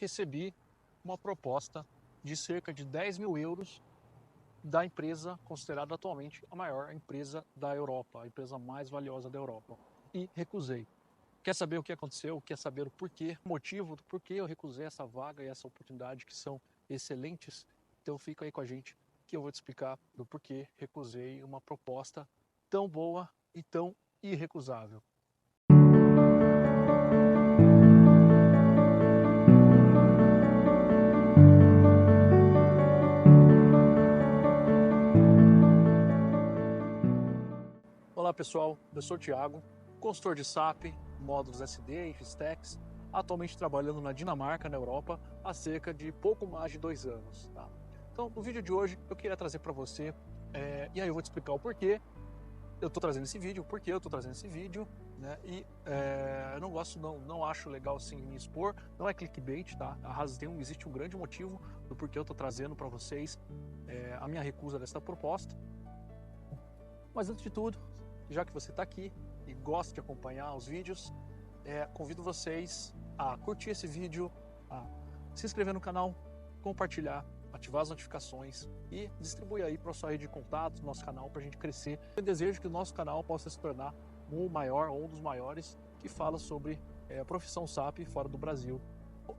recebi uma proposta de cerca de 10 mil euros da empresa considerada atualmente a maior empresa da Europa, a empresa mais valiosa da Europa, e recusei. Quer saber o que aconteceu? Quer saber o porquê, o motivo do porquê eu recusei essa vaga e essa oportunidade que são excelentes? Então fica aí com a gente que eu vou te explicar do porquê recusei uma proposta tão boa e tão irrecusável. Olá pessoal, eu sou o Thiago, consultor de SAP, módulos SD e Fistex, atualmente trabalhando na Dinamarca, na Europa, há cerca de pouco mais de 2 anos. Tá? Então, no vídeo de hoje, eu queria trazer para você, e aí eu vou te explicar o porquê eu estou trazendo esse vídeo, por que eu estou trazendo esse vídeo, né? E eu não gosto, não acho legal assim me expor, não é clickbait, tá? Existe um grande motivo do porquê eu estou trazendo para vocês a minha recusa dessa proposta. Mas antes de tudo, já que você está aqui e gosta de acompanhar os vídeos, convido vocês a curtir esse vídeo, a se inscrever no canal, compartilhar, ativar as notificações e distribuir aí para a sua rede de contatos, nosso canal, para a gente crescer. Eu desejo que o nosso canal possa se tornar um maior ou um dos maiores que fala sobre a profissão SAP fora do Brasil.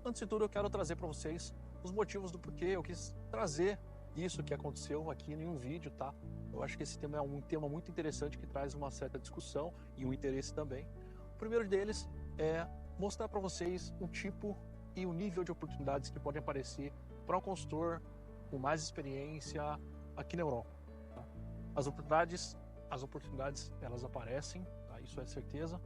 Antes de tudo, eu quero trazer para vocês os motivos do porquê eu quis trazer isso que aconteceu aqui em um vídeo, tá? Eu acho que esse tema é um tema muito interessante que traz uma certa discussão e um interesse também. O primeiro deles é mostrar para vocês o tipo e o nível de oportunidades que podem aparecer para um consultor com mais experiência aqui na Europa. Tá? As oportunidades, elas aparecem, tá? Isso é certeza.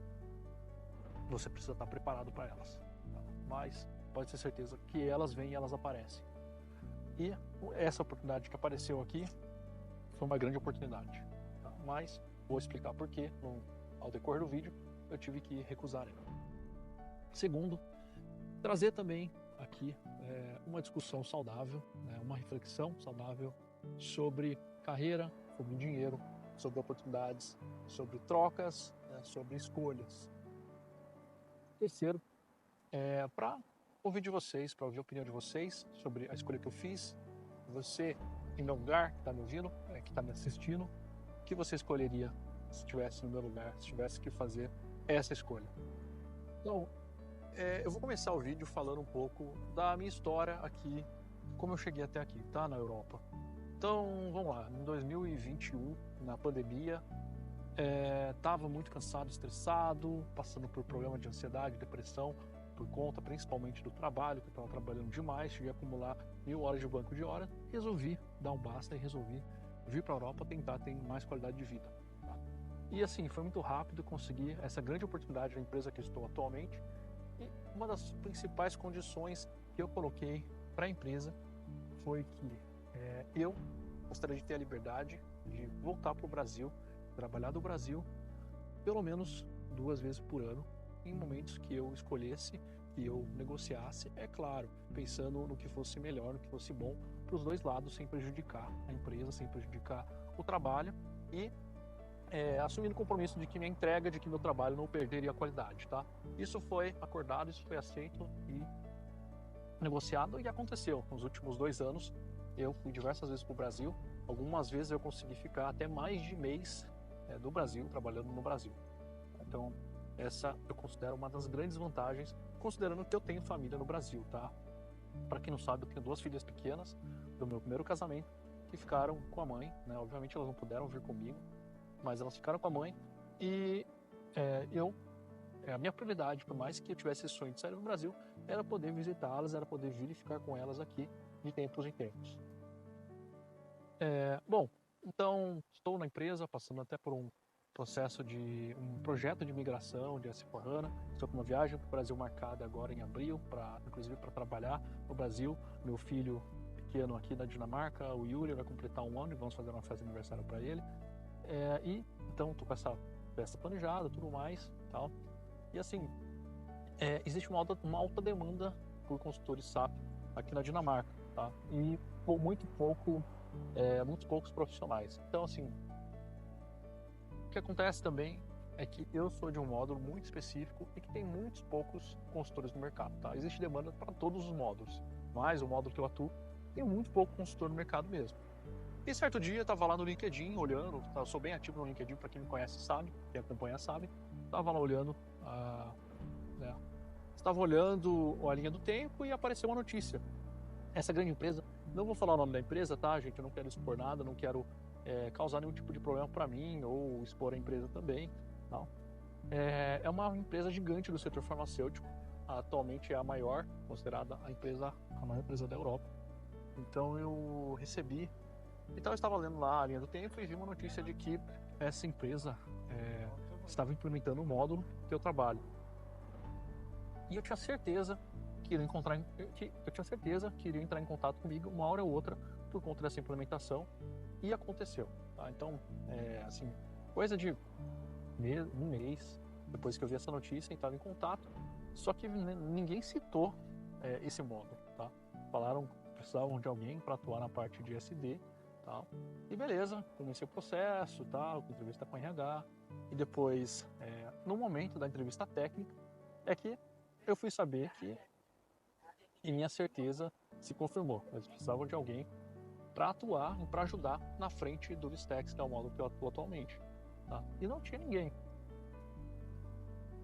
Você precisa estar preparado para elas. Tá? Mas pode ter certeza que elas vêm e elas aparecem. E essa oportunidade que apareceu aqui foi uma grande oportunidade, tá? Mas vou explicar por que ao decorrer do vídeo eu tive que recusar ela. Segundo, trazer também aqui uma discussão saudável, né? Uma reflexão saudável sobre carreira, sobre dinheiro, sobre oportunidades, sobre trocas, né? Sobre escolhas. Terceiro, para ouvir de vocês, para ouvir a opinião de vocês sobre a escolha que eu fiz. Você, em meu lugar, que está me ouvindo, que está me assistindo, o que você escolheria se estivesse no meu lugar, se tivesse que fazer essa escolha? Então, eu vou começar o vídeo falando um pouco da minha história aqui, como eu cheguei até aqui, tá? Na Europa. Então, vamos lá. Em 2021, na pandemia, estava muito cansado, estressado, passando por problema de ansiedade, depressão, por conta principalmente do trabalho, que eu estava trabalhando demais, cheguei a acumular 1000 horas de banco de hora, resolvi dar um basta e resolvi vir para a Europa tentar ter mais qualidade de vida. Tá? E assim, foi muito rápido conseguir essa grande oportunidade na empresa que estou atualmente, e uma das principais condições que eu coloquei para a empresa foi que eu gostaria de ter a liberdade de voltar para o Brasil, trabalhar do Brasil, pelo menos 2 vezes por ano, em momentos que eu escolhesse, que eu negociasse, é claro, pensando no que fosse melhor, no que fosse bom para os dois lados, sem prejudicar a empresa, sem prejudicar o trabalho e assumindo o compromisso de que minha entrega, de que meu trabalho não perderia a qualidade, tá? Isso foi acordado, isso foi aceito e negociado e aconteceu. Nos últimos 2 anos, eu fui diversas vezes para o Brasil, algumas vezes eu consegui ficar até mais de mês do Brasil, trabalhando no Brasil. Então, essa eu considero uma das grandes vantagens, considerando que eu tenho família no Brasil, tá? Para quem não sabe, eu tenho 2 filhas pequenas do meu primeiro casamento que ficaram com a mãe, né? Obviamente elas não puderam vir comigo, mas elas ficaram com a mãe e a minha prioridade, por mais que eu tivesse esse sonho de sair do Brasil, era poder visitá-las, era poder vir e ficar com elas aqui de tempos em tempos. Bom, então estou na empresa, passando até por um projeto de migração de S/4HANA. Estou com uma viagem para o Brasil marcada agora em abril, inclusive para trabalhar no Brasil. Meu filho pequeno aqui da Dinamarca, o Yuri, vai completar 1 ano e vamos fazer uma festa de aniversário para ele. Então estou com essa festa planejada, tudo mais, tal. E assim, existe uma alta demanda por consultores SAP aqui na Dinamarca, tá? E muitos poucos profissionais. Então assim, o que acontece também é que eu sou de um módulo muito específico e que tem muitos poucos consultores no mercado, tá? Existe demanda para todos os módulos, mas o módulo que eu atuo tem muito pouco consultor no mercado mesmo. E certo dia eu estava lá no LinkedIn olhando, eu sou bem ativo no LinkedIn, para quem me conhece sabe, quem acompanha sabe, estava lá olhando, né, estava olhando a linha do tempo e apareceu uma notícia. Essa grande empresa, não vou falar o nome da empresa, tá, gente? Eu não quero expor nada, não quero causar nenhum tipo de problema para mim ou expor a empresa também, não. É uma empresa gigante do setor farmacêutico. Atualmente é a maior, considerada a maior empresa da Europa. Então eu recebi. Então eu estava lendo lá a linha do tempo e vi uma notícia de que essa empresa estava implementando um módulo que eu trabalho. E eu tinha certeza que iria entrar em contato comigo uma hora ou outra por conta dessa implementação, e aconteceu, tá? Então, assim, coisa de um mês depois que eu vi essa notícia, entrava em contato, só que ninguém citou esse módulo, tá? Falaram que precisavam de alguém para atuar na parte de SD, tal. E beleza, comecei o processo, tal, entrevista com RH, e depois, no momento da entrevista técnica, é que eu fui saber que, e minha certeza se confirmou, eles precisavam de alguém para atuar e para ajudar na frente do Vistex, que é o módulo que eu atuo atualmente, tá? E não tinha ninguém.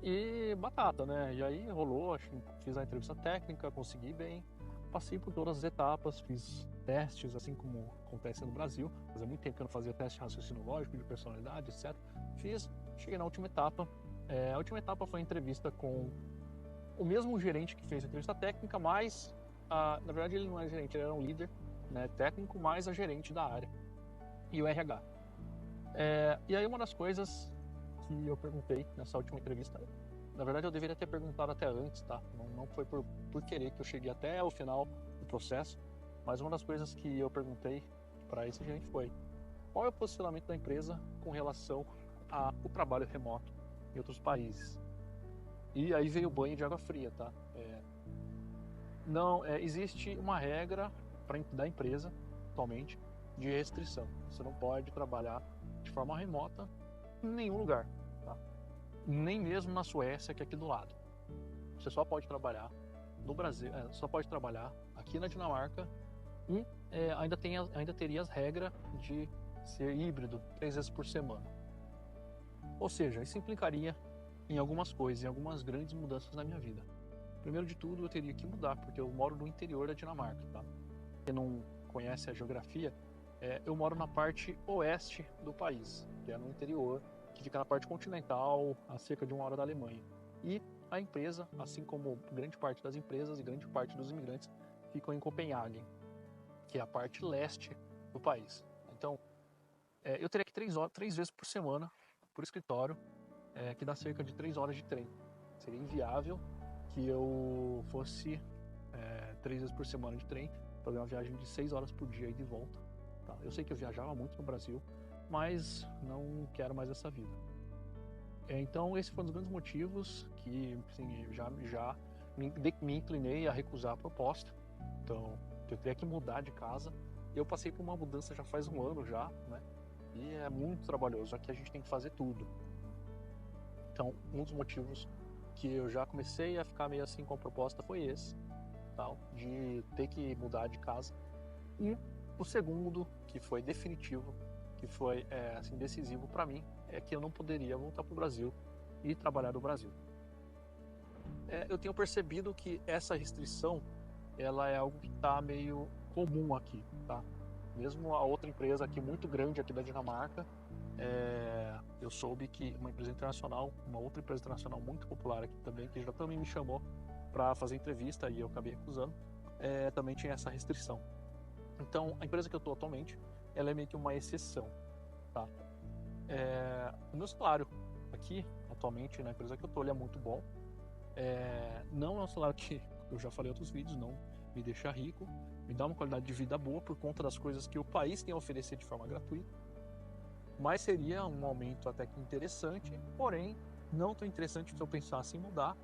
E batata, né? E aí rolou, fiz a entrevista técnica, consegui bem, passei por todas as etapas, fiz testes, assim como acontece no Brasil. Fazia muito tempo que eu não fazia teste de raciocínio lógico, de personalidade, etc. Fiz, cheguei na última etapa. A última etapa foi a entrevista com o mesmo gerente que fez a entrevista técnica, mas, na verdade, ele não é gerente, ele era um líder, né, técnico, mais a gerente da área e o RH. E aí uma das coisas que eu perguntei nessa última entrevista, na verdade eu deveria ter perguntado até antes, tá? Não foi por querer que eu cheguei até o final do processo, mas uma das coisas que eu perguntei para esse gerente foi: qual é o posicionamento da empresa com relação ao trabalho remoto em outros países? E aí veio o banho de água fria, tá? Não, existe uma regra da empresa atualmente de restrição. Você não pode trabalhar de forma remota em nenhum lugar, tá? Nem mesmo na Suécia, que é aqui do lado. Você só pode trabalhar no Brasil, só pode trabalhar aqui na Dinamarca, e ainda teria as regras de ser híbrido 3 vezes por semana. Ou seja, isso implicaria em algumas coisas, em algumas grandes mudanças na minha vida. Primeiro de tudo, eu teria que mudar, porque eu moro no interior da Dinamarca, tá? Quem não conhece a geografia, eu moro na parte oeste do país, que é no interior, que fica na parte continental, a cerca de 1 hora da Alemanha. E a empresa, assim como grande parte das empresas e grande parte dos imigrantes, ficam em Copenhague, que é a parte leste do país. Então, eu teria que 3 vezes por semana, por escritório, que dá cerca de 3 horas de trem. Seria inviável que eu fosse 3 vezes por semana de trem, fazer uma viagem de 6 horas por dia e de volta. Tá? Eu sei que eu viajava muito no Brasil, mas não quero mais essa vida. Então esse foi um dos grandes motivos que, assim, já me inclinei a recusar a proposta. Então eu teria que mudar de casa. Eu passei por uma mudança já faz um ano já, né? E é muito trabalhoso, aqui a gente tem que fazer tudo. Então um dos motivos que eu já comecei a ficar meio assim com a proposta foi esse, tal, de ter que mudar de casa. E o segundo, que foi definitivo, que foi assim, decisivo para mim, é que eu não poderia voltar para o Brasil e trabalhar no Brasil. Eu tenho percebido que essa restrição, ela é algo que está meio comum aqui, tá? Mesmo a outra empresa aqui, muito grande aqui da Dinamarca, eu soube que uma outra empresa internacional muito popular aqui também, que já também me chamou para fazer entrevista e eu acabei recusando, também tinha essa restrição. Então, a empresa que eu estou atualmente, ela é meio que uma exceção, tá? O meu salário aqui, atualmente, na empresa que eu estou, ele é muito bom. Não é um salário que, eu já falei em outros vídeos, não me deixa rico, me dá uma qualidade de vida boa por conta das coisas que o país tem a oferecer de forma gratuita, mas seria um aumento até que interessante, porém, não tão interessante se eu pensasse em mudar,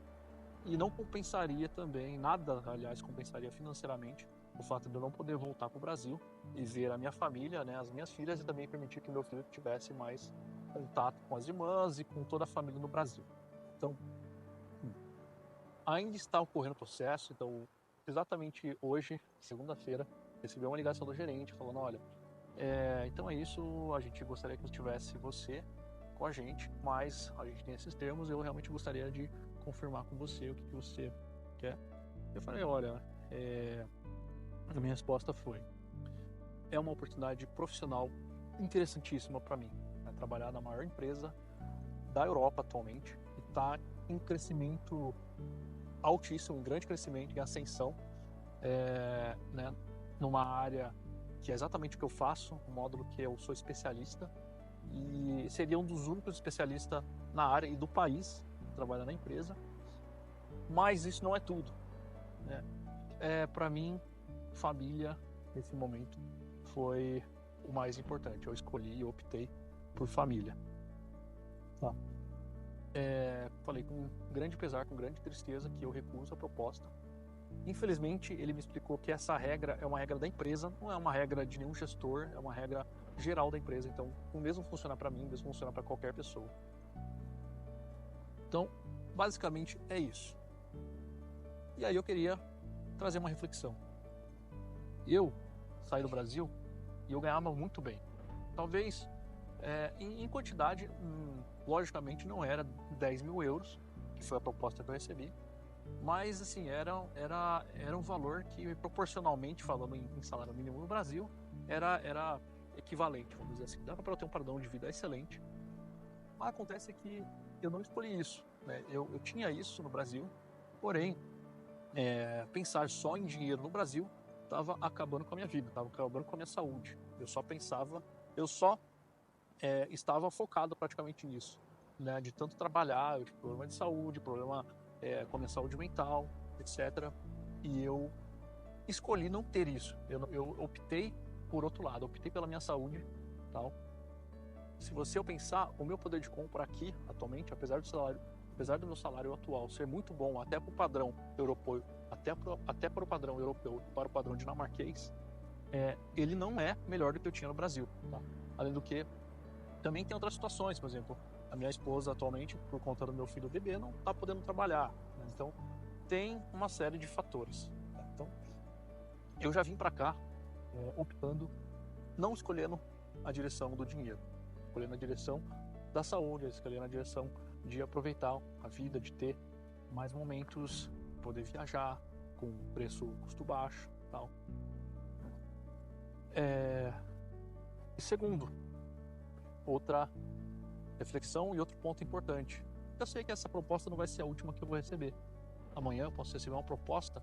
e não compensaria também, nada, aliás, compensaria financeiramente o fato de eu não poder voltar para o Brasil e ver a minha família, né, as minhas filhas, e também permitir que meu filho tivesse mais contato com as irmãs e com toda a família no Brasil. Então, ainda está ocorrendo o processo, então exatamente hoje, segunda-feira, recebi uma ligação do gerente falando, olha, então é isso, a gente gostaria que tivesse você com a gente, mas a gente tem esses termos, eu realmente gostaria de confirmar com você o que você quer. Eu falei, olha, a minha resposta foi, é uma oportunidade profissional interessantíssima para mim, né? Trabalhar na maior empresa da Europa atualmente, e está em crescimento altíssimo, em grande crescimento, em ascensão, né, numa área que é exatamente o que eu faço, um módulo que eu sou especialista, e seria um dos únicos especialistas na área e do país trabalhando na empresa. Mas isso não é tudo, né? Para mim, família nesse momento foi o mais importante. Eu escolhi e optei por família. Tá. Falei com grande pesar, com grande tristeza, que eu recuso a proposta. Infelizmente, ele me explicou que essa regra é uma regra da empresa, não é uma regra de nenhum gestor, é uma regra geral da empresa. Então, o mesmo funciona para mim, o mesmo funciona para qualquer pessoa. Então, basicamente é isso. E aí eu queria trazer uma reflexão. Eu saí do Brasil e eu ganhava muito bem. Talvez, em quantidade, logicamente não era 10 mil euros, que foi a proposta que eu recebi, mas assim, era um valor que, proporcionalmente falando em salário mínimo no Brasil, era equivalente, vamos dizer assim. Dava para eu ter um padrão de vida excelente. Mas acontece que eu não escolhi isso, né? Eu tinha isso no Brasil, porém, pensar só em dinheiro no Brasil estava acabando com a minha vida, estava acabando com a minha saúde. Eu só estava focado praticamente nisso, né? De tanto trabalhar, eu tive problema de saúde, problema com a minha saúde mental, etc. E eu escolhi não ter isso. Eu optei por outro lado, optei pela minha saúde, tal. Se eu pensar, o meu poder de compra aqui, atualmente, apesar do meu salário atual ser muito bom, até para o padrão europeu, até para o padrão europeu, para o padrão dinamarquês, ele não é melhor do que eu tinha no Brasil. Tá? Além do que, também tem outras situações, por exemplo, a minha esposa atualmente, por conta do meu filho bebê, não está podendo trabalhar. Né? Então, tem uma série de fatores. Tá? Então, eu já vim para cá optando, não escolhendo a direção do dinheiro, escolhendo a direção da saúde, escolhendo a direção de aproveitar a vida, de ter mais momentos, poder viajar com custo baixo, tal. E segundo, outra reflexão e outro ponto importante. Eu sei que essa proposta não vai ser a última que eu vou receber. Amanhã eu posso receber uma proposta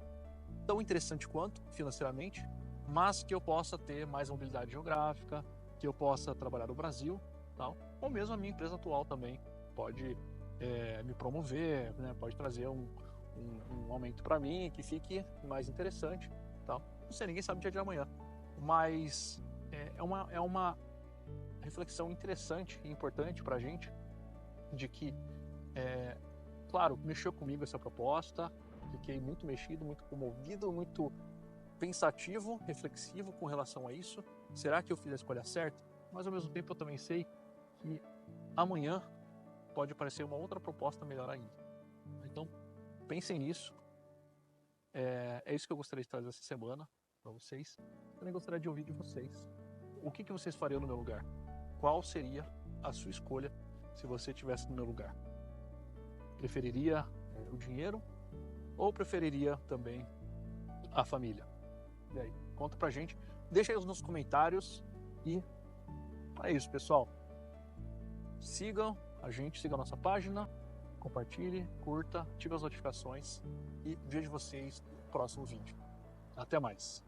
tão interessante quanto financeiramente, mas que eu possa ter mais mobilidade geográfica, que eu possa trabalhar no Brasil, tal. Ou mesmo a minha empresa atual também pode me promover, né? Pode trazer um aumento para mim que fique mais interessante, tal. Não sei, ninguém sabe o dia de amanhã, mas é uma reflexão interessante e importante para a gente, de que, claro, mexeu comigo essa proposta, fiquei muito mexido, muito comovido, muito pensativo, reflexivo com relação a isso. Será que eu fiz a escolha certa? Mas ao mesmo tempo eu também sei que amanhã pode aparecer uma outra proposta melhor ainda. Então, pensem nisso. É isso que eu gostaria de trazer essa semana para vocês. Também gostaria de ouvir de vocês. O que vocês fariam no meu lugar? Qual seria a sua escolha se você estivesse no meu lugar? Preferiria o dinheiro ou preferiria também a família? E aí, conta pra gente, deixa aí nos comentários. E é isso, pessoal. Sigam a gente, sigam a nossa página, compartilhe, curta, ative as notificações e vejo vocês no próximo vídeo. Até mais!